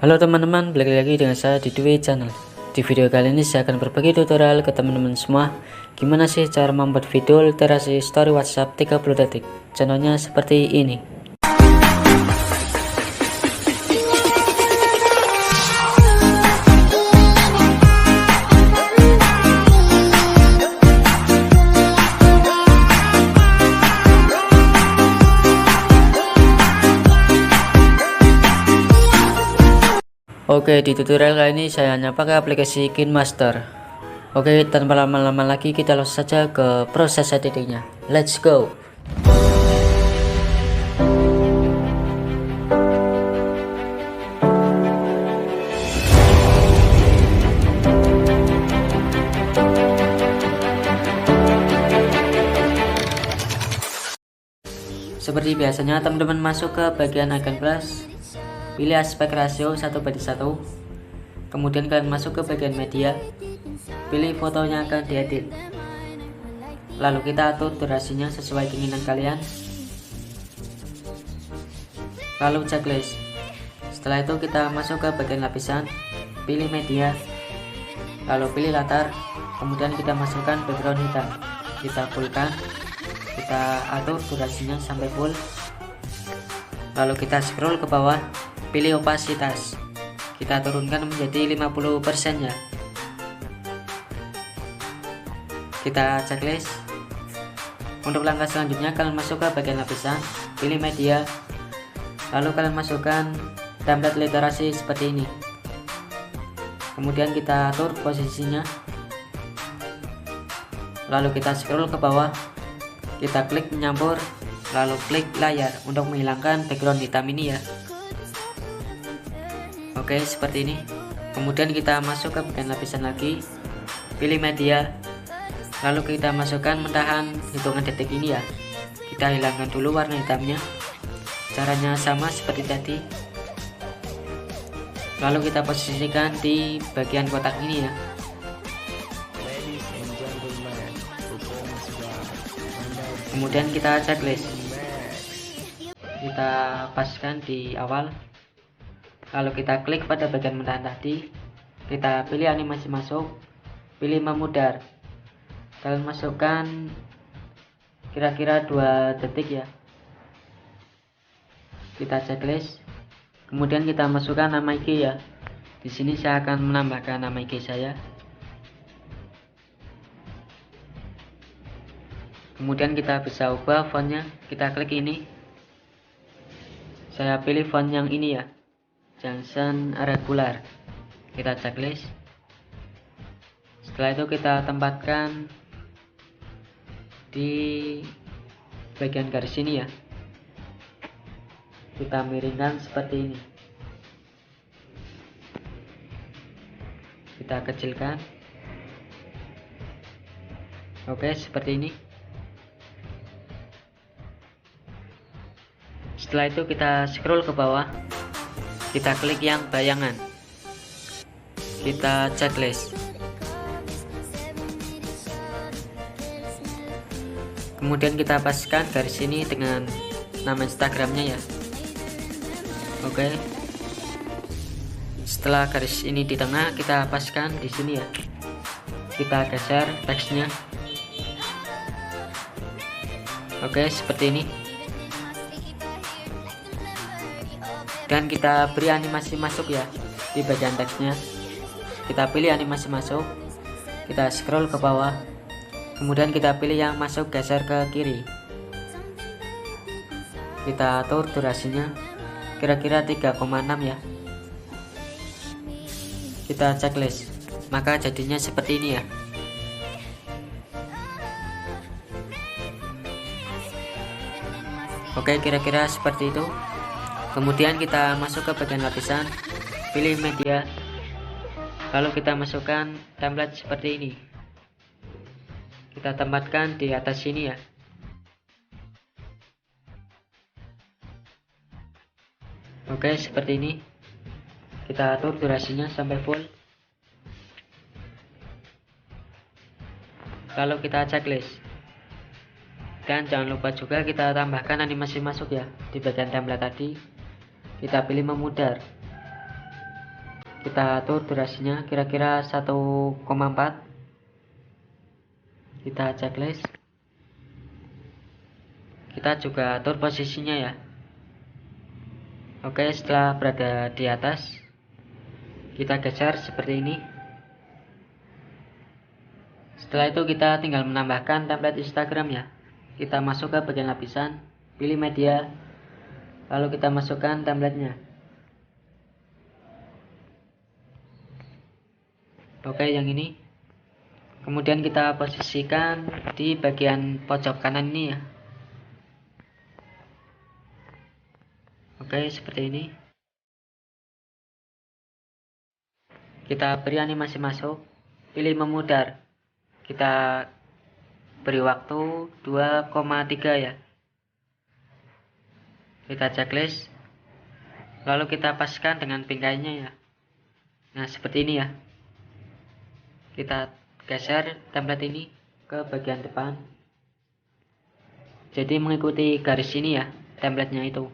Halo teman-teman, balik lagi dengan saya di Dwi Channel. Di video kali ini saya akan berbagi tutorial ke teman-teman semua gimana sih cara membuat video literasi story WhatsApp 30 detik. Contohnya seperti ini. Oke, di tutorial kali ini saya hanya pakai aplikasi KineMaster. Oke, tanpa lama-lama lagi kita langsung saja ke proses editingnya. Let's go. Seperti biasanya, teman-teman masuk ke bagian icon plus, pilih aspek rasio 1:1, kemudian kalian masuk ke bagian media, pilih fotonya akan diedit, lalu kita atur durasinya sesuai keinginan kalian, lalu checklist. Setelah itu kita masuk ke bagian lapisan, pilih media, lalu pilih latar, kemudian kita masukkan background hitam, kita fullkan, kita atur durasinya sampai full, lalu kita scroll ke bawah, pilih opasitas, kita turunkan menjadi 50% ya. Kita checklist. Untuk langkah selanjutnya kalian masuk ke bagian lapisan, pilih media, lalu kalian masukkan template literasi seperti ini, kemudian kita atur posisinya, lalu kita scroll ke bawah, kita klik menyampur, lalu klik layar untuk menghilangkan background hitam ini ya. Oke, seperti ini. Kemudian kita masuk ke bagian lapisan lagi, pilih media, lalu kita masukkan mentahan hitungan detik ini ya. Kita hilangkan dulu warna hitamnya, caranya sama seperti tadi, lalu kita posisikan di bagian kotak ini ya. Kemudian kita checklist, kita paskan di awal, lalu kita klik pada bagian mentahan tadi, kita pilih animasi masuk, pilih memudar, kalian masukkan kira-kira 2 detik ya. Kita checklist, kemudian kita masukkan nama IG ya. Di sini saya akan menambahkan nama IG saya. Kemudian kita bisa ubah fontnya, kita klik ini, saya pilih font yang ini ya, Johnson regular. Kita checklist. Setelah itu kita tempatkan di bagian garis ini ya, kita miringkan seperti ini, kita kecilkan. Oke, seperti ini. Setelah itu kita scroll ke bawah, kita klik yang bayangan, kita checklist, kemudian kita paskan garis ini dengan nama Instagramnya ya. Oke, setelah garis ini di tengah, kita paskan di sini ya, kita geser teksnya. Oke, seperti ini. Dan kita beri animasi masuk ya di bagian teksnya. Kita pilih animasi masuk, kita scroll ke bawah, kemudian kita pilih yang masuk geser ke kiri, kita atur durasinya kira-kira 3,6 ya. Kita checklist, maka jadinya seperti ini ya. Oke, kira-kira seperti itu. Kemudian kita masuk ke bagian lapisan, pilih media, lalu kita masukkan template seperti ini, kita tempatkan di atas sini ya. Oke, seperti ini. Kita atur durasinya sampai full, lalu kita checklist. Dan jangan lupa juga kita tambahkan animasi masuk ya di bagian template tadi. Kita pilih memudar, kita atur durasinya kira-kira 1,4. Kita checklist. Kita juga atur posisinya ya. Oke, setelah berada di atas, kita geser seperti ini. Setelah itu kita tinggal menambahkan template Instagram ya. Kita masuk ke bagian lapisan, pilih media, lalu kita masukkan templatenya. Oke, yang ini. Kemudian kita posisikan di bagian pojok kanan ini ya. Oke, seperti ini. Kita beri animasi masuk, pilih memudar. Kita beri waktu 2,3 ya. Kita checklist. Lalu kita paskan dengan bingkainya ya. Nah, seperti ini ya. Kita geser template ini ke bagian depan. Jadi mengikuti garis ini ya, templatenya itu.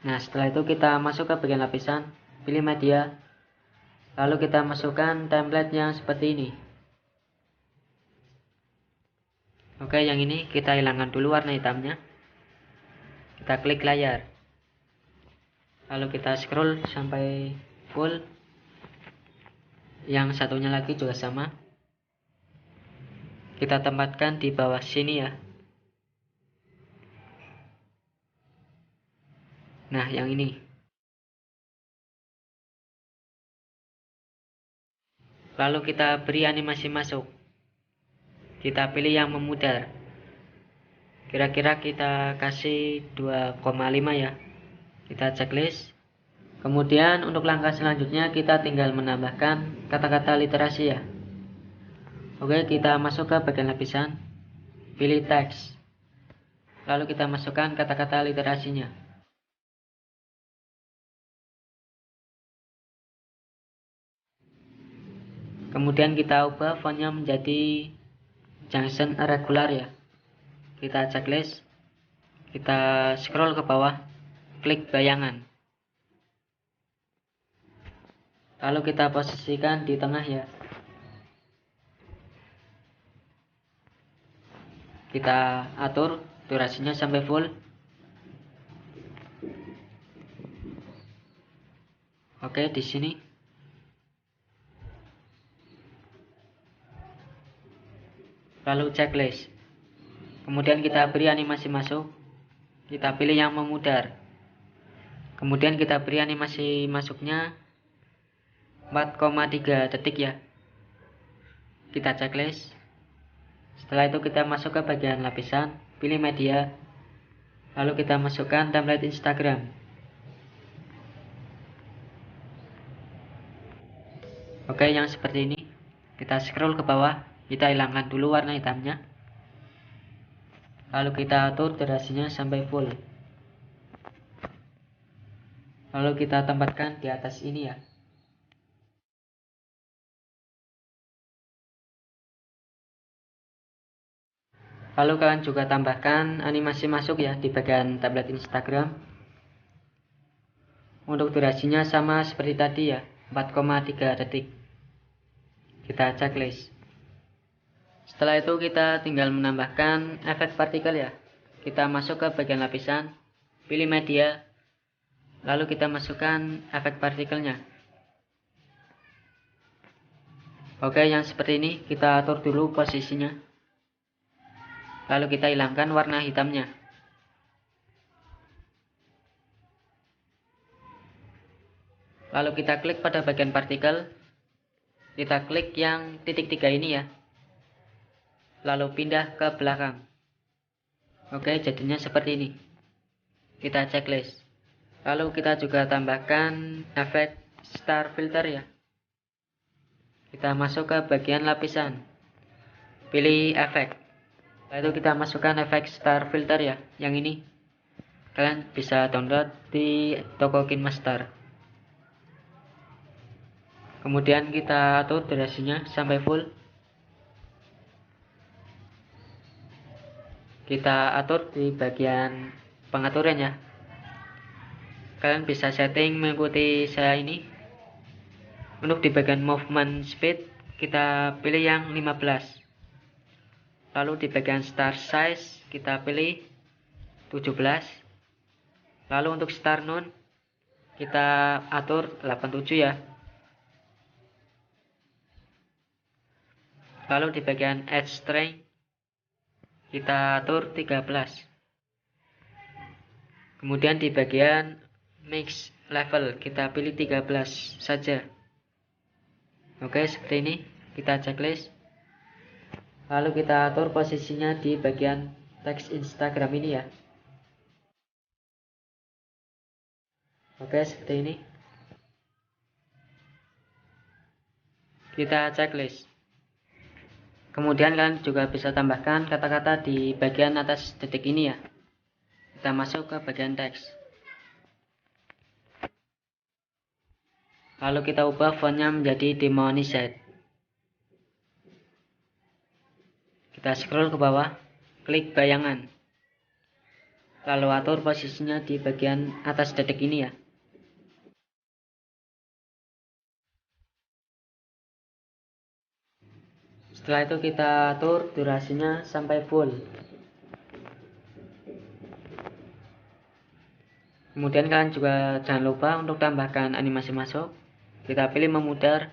Nah, setelah itu kita masuk ke bagian lapisan, pilih media, lalu kita masukkan template yang seperti ini. Oke, yang ini kita hilangkan dulu warna hitamnya. Kita klik layar, lalu kita scroll sampai full. Yang satunya lagi juga sama. Kita tempatkan di bawah sini ya. Nah, yang ini. Lalu kita beri animasi masuk. Kita pilih yang memudar. Kira-kira kita kasih 2,5 ya. Kita checklist. Kemudian untuk langkah selanjutnya kita tinggal menambahkan kata-kata literasi ya. Oke, kita masuk ke bagian lapisan, pilih teks, lalu kita masukkan kata-kata literasinya. Kemudian kita ubah fontnya menjadi junction irregular ya. Kita checklist, kita scroll ke bawah, klik bayangan. Lalu kita posisikan di tengah ya. Kita atur durasinya sampai full. Oke, di sini. Lalu checklist. Kemudian kita beri animasi masuk. Kita pilih yang memudar. Kemudian kita beri animasi masuknya 4,3 detik ya. Kita checklist. Setelah itu kita masuk ke bagian lapisan, pilih media, lalu kita masukkan template Instagram. Oke, yang seperti ini. Kita scroll ke bawah, kita hilangkan dulu warna hitamnya, lalu kita atur durasinya sampai full. Lalu kita tempatkan di atas ini ya. Lalu kalian juga tambahkan animasi masuk ya di bagian tablet Instagram. Untuk durasinya sama seperti tadi ya, 4,3 detik. Kita checklist. Setelah itu kita tinggal menambahkan efek partikel ya. Kita masuk ke bagian lapisan, pilih media, lalu kita masukkan efek partikelnya. Oke, yang seperti ini kita atur dulu posisinya. Lalu kita hilangkan warna hitamnya. Lalu kita klik pada bagian partikel. Kita klik yang titik 3 ini ya. Lalu pindah ke belakang. Oke, jadinya seperti ini. Kita checklist. Lalu kita juga tambahkan efek star filter ya. Kita masuk ke bagian lapisan. Pilih efek. Lalu kita masukkan efek star filter ya, yang ini. Kalian bisa download di toko KineMaster. Kemudian kita atur durasinya sampai full. Kita atur di bagian pengaturan ya. kalian bisa setting mengikuti saya ini. Untuk di bagian movement speed kita pilih yang 15. Lalu di bagian start size kita pilih 17. Lalu untuk start noon kita atur 87 ya. Lalu di bagian edge strength kita atur 13. Kemudian di bagian mix level kita pilih 13 saja. Oke, seperti ini kita checklist. Lalu kita atur posisinya di bagian teks Instagram ini ya. Oke, seperti ini kita checklist. Kemudian kalian juga bisa tambahkan kata-kata di bagian atas titik ini ya. Kita masuk ke bagian teks. Lalu kita ubah fontnya menjadi demonized. Kita scroll ke bawah, klik bayangan. Lalu atur posisinya di bagian atas titik ini ya. Setelah itu kita atur durasinya sampai full. Kemudian kalian juga jangan lupa untuk tambahkan animasi masuk. Kita pilih memudar.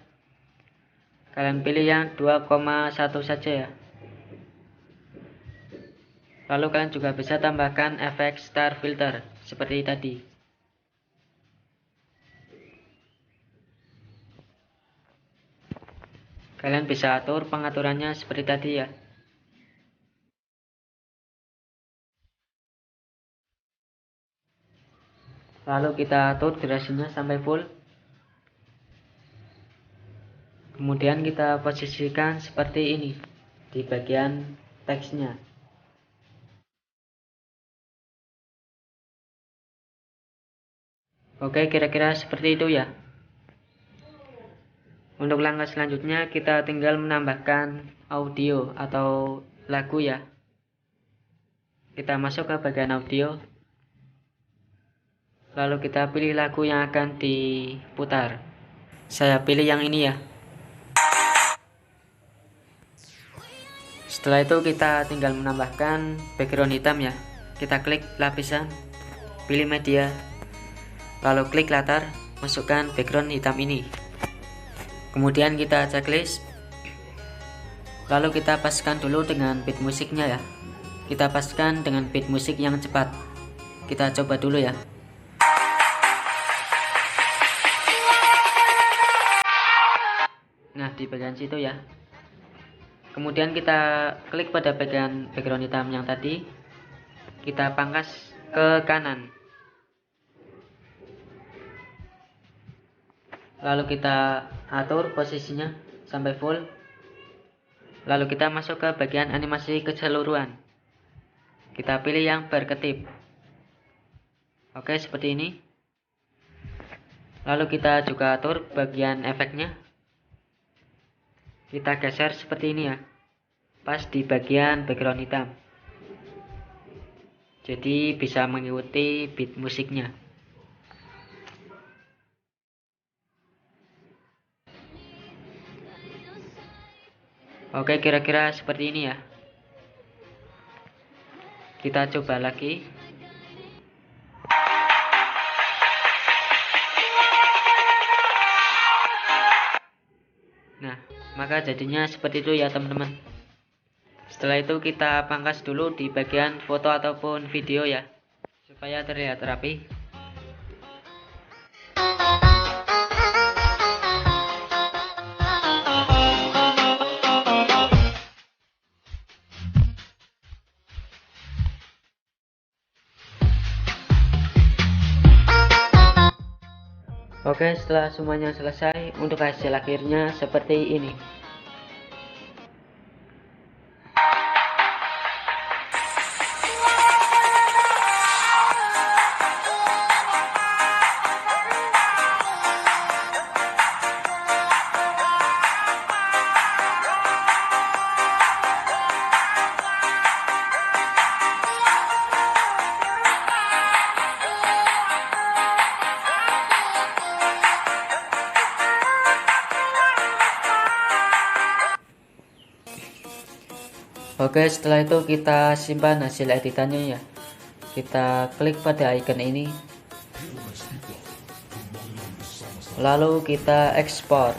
Kalian pilih yang 2,1 saja ya. Lalu kalian juga bisa tambahkan efek star filter seperti tadi. Kalian bisa atur pengaturannya seperti tadi ya. Lalu kita atur durasinya sampai full. Kemudian kita posisikan seperti ini di bagian teksnya. Oke, kira-kira seperti itu ya. Untuk langkah selanjutnya kita tinggal menambahkan audio atau lagu ya. Kita masuk ke bagian audio. Lalu kita pilih lagu yang akan diputar. Saya pilih yang ini ya. Setelah itu kita tinggal menambahkan background hitam ya. Kita klik lapisan, pilih media, lalu klik latar, masukkan background hitam ini. Kemudian kita checklist. Lalu kita paskan dulu dengan beat musiknya ya. Kita paskan dengan beat musik yang cepat. Kita coba dulu ya. Nah, di bagian situ ya. Kemudian kita klik pada bagian background hitam yang tadi. Kita pangkas ke kanan. Lalu kita atur posisinya sampai full. Lalu kita masuk ke bagian animasi keseluruhan. Kita pilih yang berkedip. Oke, seperti ini. Lalu kita juga atur bagian efeknya. Kita geser seperti ini ya, pas di bagian background hitam. Jadi bisa mengikuti beat musiknya. Oke, kira-kira seperti ini ya. Kita coba lagi. Nah, maka jadinya seperti itu ya teman-teman. Setelah itu kita pangkas dulu di bagian foto ataupun video ya, supaya terlihat rapi. Oke, setelah semuanya selesai, untuk hasil akhirnya seperti ini. Oke, setelah itu kita simpan hasil editannya ya. Kita klik pada icon ini, lalu kita ekspor.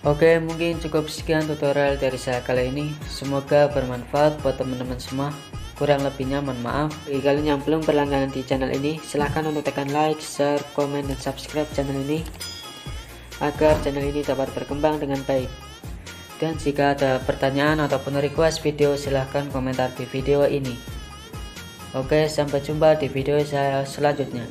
Oke, mungkin cukup sekian tutorial dari saya kali ini. Semoga bermanfaat buat teman-teman semua. Kurang lebihnya mohon maaf. Bagi kalian yang belum berlangganan di channel ini, silahkan untuk tekan like, share, komen, dan subscribe channel ini agar channel ini dapat berkembang dengan baik. Dan jika ada pertanyaan ataupun request video, silahkan komentar di video ini. Oke, sampai jumpa di video saya selanjutnya.